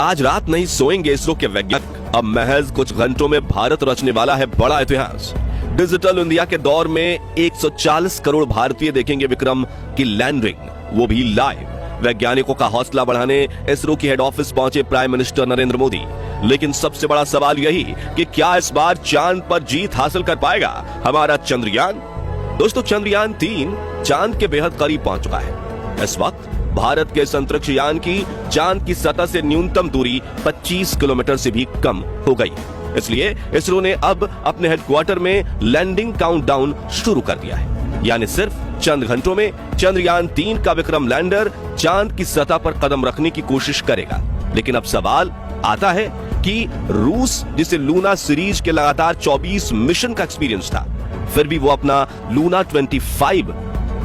आज रात नहीं सोएंगे इसरो के वैज्ञानिक। अब महज कुछ घंटों में भारत रचने वाला है बड़ा इतिहास। डिजिटल इंडिया के दौर में 140 करोड़ भारतीय देखेंगे विक्रम की लैंडिंग, वो भी लाइव। वैज्ञानिकों का हौसला बढ़ाने इसरो की हेड ऑफिस पहुंचे प्राइम मिनिस्टर नरेंद्र मोदी। लेकिन सबसे बड़ा सवाल यही कि क्या इस बार चांद पर जीत हासिल कर पाएगा हमारा चंद्रयान। दोस्तों, चंद्रयान 3 चांद के बेहद करीब पहुंच चुका है। इस वक्त भारत के इस अंतरिक्ष यान की चांद की सतह से न्यूनतम दूरी 25 किलोमीटर से भी कम हो गई। इसलिए इसरो ने अब अपने हेडक्वार्टर में लैंडिंग काउंटडाउन शुरू कर दिया है। यानी सिर्फ चंद घंटों में चंद्रयान 3 का विक्रम लैंडर चांद की सतह पर कदम रखने की कोशिश करेगा। लेकिन अब सवाल आता है कि रूस, जिसे लूना सीरीज के लगातार 24 मिशन का एक्सपीरियंस था, फिर भी वो अपना लूना 25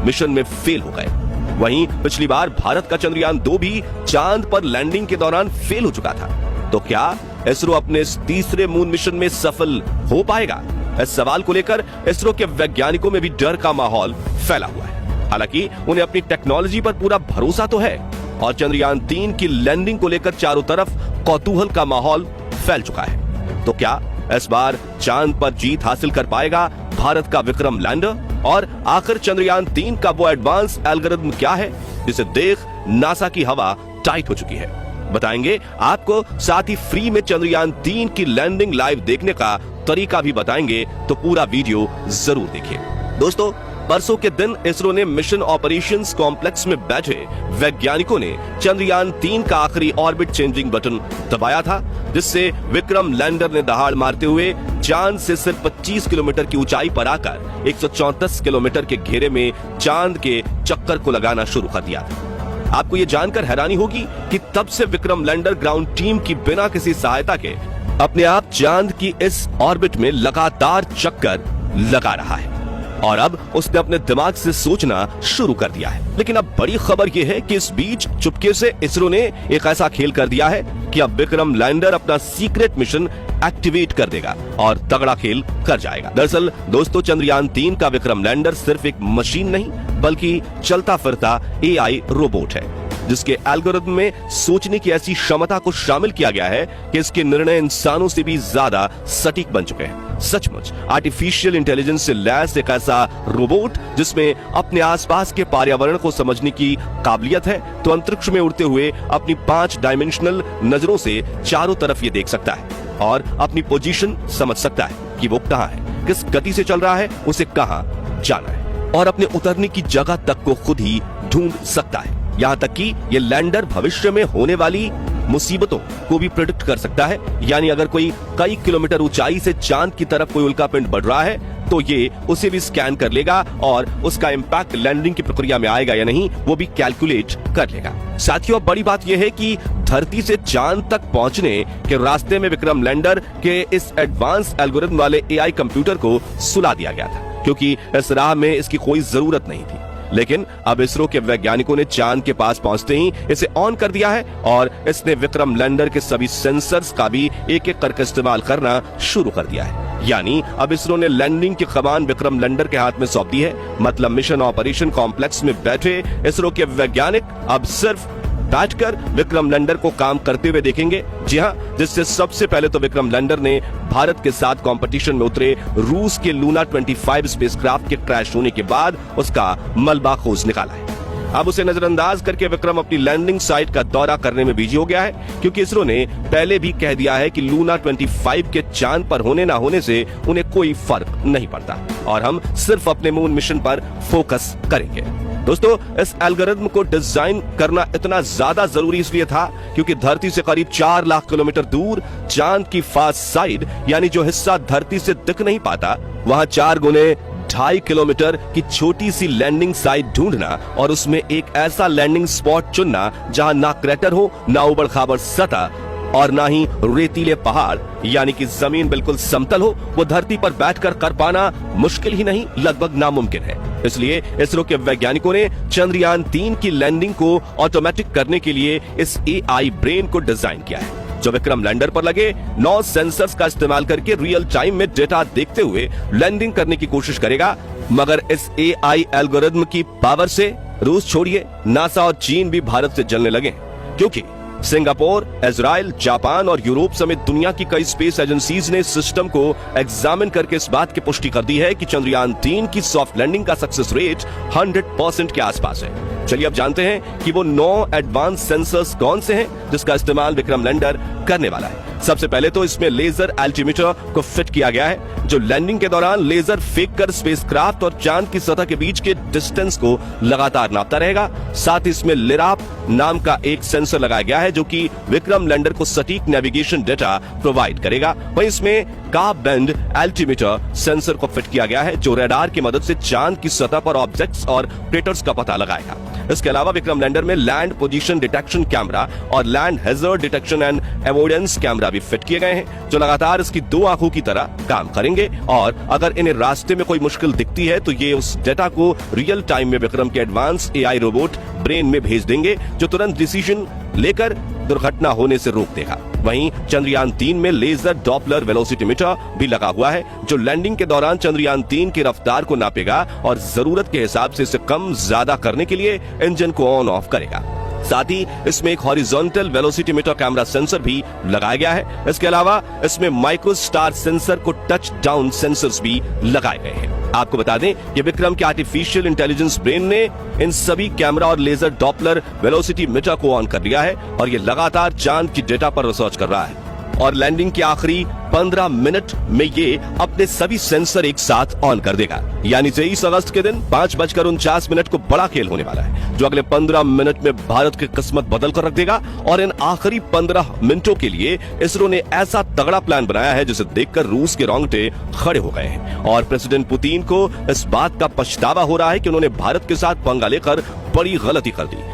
मिशन में फेल हो गए। वहीं पिछली बार भारत का चंद्रयान 2 भी चांद पर लैंडिंग के दौरान फेल हो चुका था। तो क्या इसरो अपने इस तीसरे मून मिशन में सफल हो पाएगा? इस सवाल को लेकर इसरो के वैज्ञानिकों में भी डर का माहौल फैला हुआ है। हालांकि उन्हें अपनी टेक्नोलॉजी पर पूरा भरोसा तो है और चंद्रयान 3 की लैंडिंग को लेकर चारों तरफ कौतूहल का माहौल फैल चुका है। तो क्या इस बार चांद पर जीत हासिल कर पाएगा भारत का विक्रम लैंडर? और आखिर चंद्रयान 3 का वो एडवांस एल्गोरिथम क्या है जिसे देख नासा की हवा टाइट हो चुकी है? बताएंगे आपको। साथ ही फ्री में चंद्रयान 3 की लैंडिंग लाइव देखने का तरीका भी बताएंगे, तो पूरा वीडियो जरूर देखिए। दोस्तों, परसों के दिन इसरो ने मिशन ऑपरेशंस कॉम्प्लेक्स में बैठे वैज्ञानिकों ने चंद्रयान 3 का आखिरी ऑर्बिट चेंजिंग बटन दबाया था, जिससे विक्रम लैंडर ने दहाड़ मारते हुए चांद से सिर्फ 25 किलोमीटर की ऊंचाई पर आकर 134 किलोमीटर के घेरे में चांद के चक्कर को लगाना शुरू कर दिया था। आपको ये जानकर हैरानी होगी कि तब से विक्रम लैंडर ग्राउंड टीम की बिना किसी सहायता के अपने आप चांद की इस ऑर्बिट में लगातार चक्कर लगा रहा है और अब उसने अपने दिमाग से सोचना शुरू कर दिया है। लेकिन अब बड़ी खबर यह है कि इस बीच चुपके से इसरो ने एक ऐसा खेल कर दिया है कि अब विक्रम लैंडर अपना सीक्रेट मिशन एक्टिवेट कर देगा और तगड़ा खेल कर जाएगा। दरअसल दोस्तों, चंद्रयान 3 का विक्रम लैंडर सिर्फ एक मशीन नहीं बल्कि चलता फिरता एआई रोबोट है, जिसके एल्गोरिथम में सोचने की ऐसी क्षमता को शामिल किया गया है कि इसके निर्णय इंसानों से भी ज्यादा सटीक बन चुके हैं। सचमुच आर्टिफिशियल इंटेलिजेंस से लैस एक ऐसा रोबोट जिसमें अपने आसपास के पर्यावरण को समझने की काबिलियत है, तो अंतरिक्ष में उड़ते हुए अपनी 5 डायमेंशनल नजरों से चारों तरफ ये देख सकता है और अपनी पोजीशन समझ सकता है कि वो कहाँ है, किस गति से चल रहा है, उसे कहाँ जाना है और अपने उतरने की जगह तक को खुद ही ढूंढ सकता है। यहाँ तक कि ये लैंडर भविष्य में होने वाली मुसीबतों को भी प्रेडिक्ट कर सकता है। यानी अगर कोई कई किलोमीटर ऊंचाई से चांद की तरफ कोई उल्कापिंड बढ़ रहा है तो ये उसे भी स्कैन कर लेगा और उसका इम्पैक्ट लैंडिंग की प्रक्रिया में आएगा या नहीं वो भी कैलकुलेट कर लेगा। साथियों, अब बड़ी बात यह है कि धरती से चांद तक पहुंचने के रास्ते में विक्रम लैंडर के इस एडवांस एल्गोरिथम वाले एआई कंप्यूटर को सुला दिया गया था, क्योंकि इस राह में इसकी कोई जरूरत नहीं थी। लेकिन अब इसरो के वैज्ञानिकों ने चांद के पास पहुंचते ही इसे ऑन कर दिया है और इसने विक्रम लैंडर के सभी सेंसर्स का भी एक एक करके इस्तेमाल करना शुरू कर दिया है। यानी अब इसरो ने लैंडिंग की कमान विक्रम लैंडर के हाथ में सौंप दी है। मतलब मिशन ऑपरेशन कॉम्प्लेक्स में बैठे इसरो के वैज्ञानिक अब सिर्फ बैठकर विक्रम लैंडर को काम करते हुए देखेंगे। जी हाँ, जिससे सबसे पहले तो विक्रम लैंडर ने भारत के साथ कंपटीशन में उतरे रूस के लूना 25 स्पेसक्राफ्ट के क्रैश होने के बाद उसका मलबा खोज निकाला है। अब उसे नजरअंदाज करके विक्रम अपनी लैंडिंग साइट का दौरा करने में बिजी हो गया है, क्योंकि इसरो ने पहले भी कह दिया है कि लूना 25 के चांद पर होने ना होने से उन्हें कोई फर्क नहीं पड़ता और हम सिर्फ अपने मून मिशन पर फोकस करेंगे। दोस्तों, इस एल्गोरिथम को डिजाइन करना इतना ज्यादा जरूरी इसलिए था क्योंकि धरती से करीब 4 लाख किलोमीटर दूर चांद की फास्ट साइड, यानी जो हिस्सा धरती से दिख नहीं पाता, वहां 4 गुने 2.5 किलोमीटर की छोटी सी लैंडिंग साइट ढूंढना और उसमें एक ऐसा लैंडिंग स्पॉट चुनना जहां ना क्रैटर हो, ना उबड़ खाबड़ सतह और ना ही रेतीले पहाड़, यानी कि जमीन बिल्कुल समतल हो, वो धरती पर बैठकर कर पाना मुश्किल ही नहीं, लगभग नामुमकिन है। इसलिए इसरो के वैज्ञानिकों ने चंद्रयान 3 की लैंडिंग को ऑटोमेटिक करने के लिए इस एआई ब्रेन को डिजाइन किया है, जो विक्रम लैंडर पर लगे 9 सेंसर्स का इस्तेमाल करके रियल टाइम में डेटा देखते हुए लैंडिंग करने की कोशिश करेगा। मगर इस एआई एल्गोरिथम की पावर से रूस छोड़िए, नासा और चीन भी भारत से जलने लगे, क्योंकि सिंगापुर, इजराइल, जापान और यूरोप समेत दुनिया की कई स्पेस एजेंसीज ने सिस्टम को एग्जामिन करके इस बात की पुष्टि कर दी है कि चंद्रयान 3 की सॉफ्ट लैंडिंग का सक्सेस रेट 100% के आसपास है। चलिए अब जानते हैं कि वो 9 एडवांस सेंसर्स कौन से हैं जिसका इस्तेमाल विक्रम लैंडर करने वाला है। सबसे पहले तो इसमें लेजर एल्टीमीटर को फिट किया गया है जो लैंडिंग के दौरान लेजर फेंक कर स्पेसक्राफ्ट और चांद की सतह के बीच के डिस्टेंस को लगातार नापता रहेगा। साथ ही इसमें लिराप नाम का एक सेंसर लगाया गया है जो कि विक्रम लैंडर को सटीक नेविगेशन डेटा प्रोवाइड करेगा। वहीं इसमें कार्ब बैंड एल्टीमीटर सेंसर को फिट किया गया है जो रडार की मदद से चांद की सतह पर ऑब्जेक्ट्स और क्रेटर्स का पता लगाएगा। इसके अलावा विक्रम लैंडर में लैंड पोजीशन डिटेक्शन कैमरा और land hazard detection and avoidance camera भी फिट किए गए हैं जो लगातार इसकी 2 आंखों की तरह काम करेंगे और अगर इन्हें रास्ते में कोई मुश्किल दिखती है तो ये उस डेटा को रियल टाइम में विक्रम के एडवांस एआई रोबोट ब्रेन में भेज देंगे जो तुरंत डिसीजन लेकर दुर्घटना होने से रोक देगा। वहीं चंद्रयान 3 में लेजर डॉपलर वेलोसिटीमीटर भी लगा हुआ है जो लैंडिंग के दौरान चंद्रयान 3 की रफ्तार को नापेगा और जरूरत के हिसाब से इसे कम ज्यादा करने के लिए इंजन को ऑन ऑफ करेगा। साथ ही इसमें एक हॉरिजॉन्टल वेलोसिटीमीटर कैमरा सेंसर भी लगाया गया है। इसके अलावा इसमें माइक्रोस्टार सेंसर को टच डाउन सेंसर्स भी लगाए गए हैं। आपको बता दें कि विक्रम के आर्टिफिशियल इंटेलिजेंस ब्रेन ने इन सभी कैमरा और लेजर डॉपलर वेलोसिटीमीटर को ऑन कर लिया है और ये लगातार चांद की डेटा पर रिसर्च कर रहा है और लैंडिंग के आखिरी 15 मिनट में ये अपने सभी सेंसर एक साथ ऑन कर देगा। यानी 23 अगस्त के दिन 5:49 को बड़ा खेल होने वाला है जो अगले 15 मिनट में भारत की किस्मत बदल कर रख देगा और इन आखिरी 15 मिनटों के लिए इसरो ने ऐसा तगड़ा प्लान बनाया है जिसे देखकर रूस के रोंगटे खड़े हो गए हैं और प्रेसिडेंट पुतिन को इस बात का पछतावा हो रहा है कि उन्होंने भारत के साथ पंगा लेकर बड़ी गलती कर दी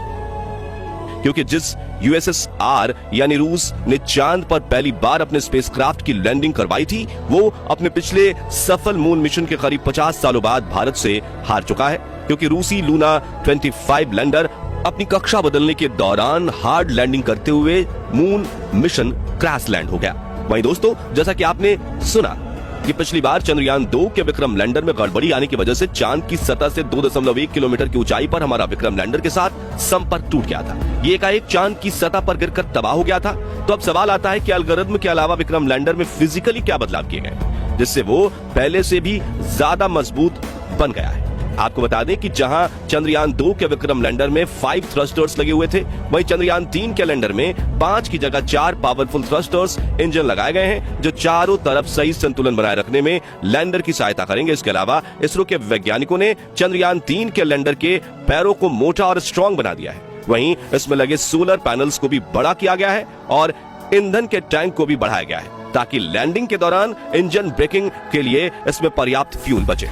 क्योंकि जिस यूएसएसआर यानी रूस ने चांद पर पहली बार अपने स्पेसक्राफ्ट की लैंडिंग करवाई थी वो अपने पिछले सफल मून मिशन के करीब 50 सालों बाद भारत से हार चुका है क्योंकि रूसी लूना 25 लैंडर अपनी कक्षा बदलने के दौरान हार्ड लैंडिंग करते हुए मून मिशन क्रैश लैंड हो गया। वहीं दोस्तों जैसा कि आपने सुना कि पिछली बार चंद्रयान 2 के विक्रम लैंडर में गड़बड़ी आने की वजह से चांद की सतह से 2.1 किलोमीटर की ऊंचाई पर हमारा विक्रम लैंडर के साथ संपर्क टूट गया था। ये एकाएक चांद की सतह पर गिरकर तबाह हो गया था। तो अब सवाल आता है कि एल्गोरिथम के अलावा विक्रम लैंडर में फिजिकली क्या बदलाव किए गए जिससे वो पहले से भी ज्यादा मजबूत बन गया है। आपको बता दें कि जहां चंद्रयान 2 के विक्रम लैंडर में 5 थ्रस्टर्स लगे हुए थे वहीं चंद्रयान 3 के लैंडर में 5 की जगह 4 पावरफुल थ्रस्टर्स इंजन लगाए गए हैं जो चारों तरफ सही संतुलन बनाए रखने में लैंडर की सहायता करेंगे। इसके अलावा इसरो के वैज्ञानिकों ने चंद्रयान 3 के लैंडर के पैरों को मोटा और स्ट्रॉन्ग बना दिया है। वहीं इसमें लगे सोलर पैनल्स को भी बड़ा किया गया है और ईंधन के टैंक को भी बढ़ाया गया है ताकि लैंडिंग के दौरान इंजन ब्रेकिंग के लिए इसमें पर्याप्त फ्यूल बचे।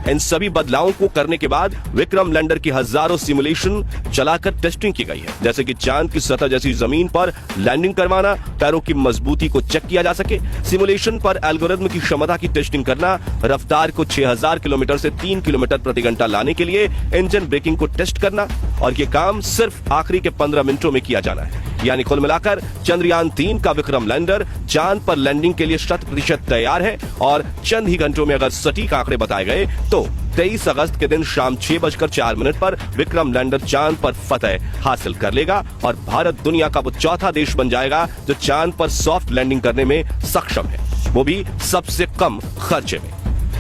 इन सभी बदलावों को करने के बाद विक्रम लैंडर की हजारों सिमुलेशन चलाकर टेस्टिंग की गई है जैसे कि चांद की सतह जैसी जमीन पर लैंडिंग करवाना, पैरों की मजबूती को चेक किया जा सके, सिमुलेशन पर एल्गोरिथम की क्षमता की टेस्टिंग करना, रफ्तार को 6000 किलोमीटर से 3 किलोमीटर प्रति घंटा लाने के लिए इंजन ब्रेकिंग को टेस्ट करना और ये काम सिर्फ आखिरी के 15 मिनटों में किया जाना है। यानी कुल मिलाकर चंद्रयान 3 का विक्रम लैंडर चांद पर लैंडिंग के लिए 100% तैयार है और चंद ही घंटों में अगर सटीक आंकड़े बताए गए तो 23 अगस्त के दिन शाम 6:04 पर विक्रम लैंडर चांद पर फतह हासिल कर लेगा और भारत दुनिया का वो चौथा देश बन जाएगा जो चांद पर सॉफ्ट लैंडिंग करने में सक्षम है, वो भी सबसे कम खर्चे में।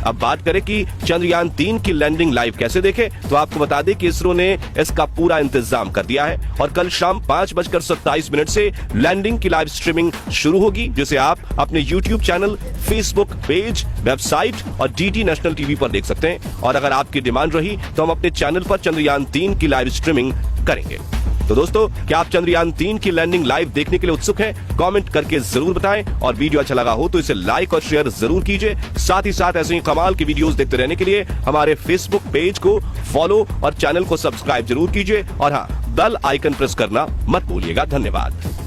अब बात करें कि चंद्रयान 3 की लैंडिंग लाइव कैसे देखें तो आपको बता दें कि इसरो ने इसका पूरा इंतजाम कर दिया है और कल शाम 5:27 से लैंडिंग की लाइव स्ट्रीमिंग शुरू होगी जिसे आप अपने YouTube channel, Facebook page, website और DD नेशनल टीवी पर देख सकते हैं। और अगर आपकी डिमांड रही तो हम अपने चैनल पर चंद्रयान 3 की लाइव स्ट्रीमिंग करेंगे। तो दोस्तों क्या आप चंद्रयान 3 की लैंडिंग लाइव देखने के लिए उत्सुक हैं? कमेंट करके जरूर बताएं और वीडियो अच्छा लगा हो तो इसे लाइक और शेयर जरूर कीजिए। साथ ही साथ ऐसे ही कमाल की वीडियोस देखते रहने के लिए हमारे फेसबुक पेज को फॉलो और चैनल को सब्सक्राइब जरूर कीजिए और हाँ, बेल आइकन प्रेस करना मत भूलिएगा। धन्यवाद।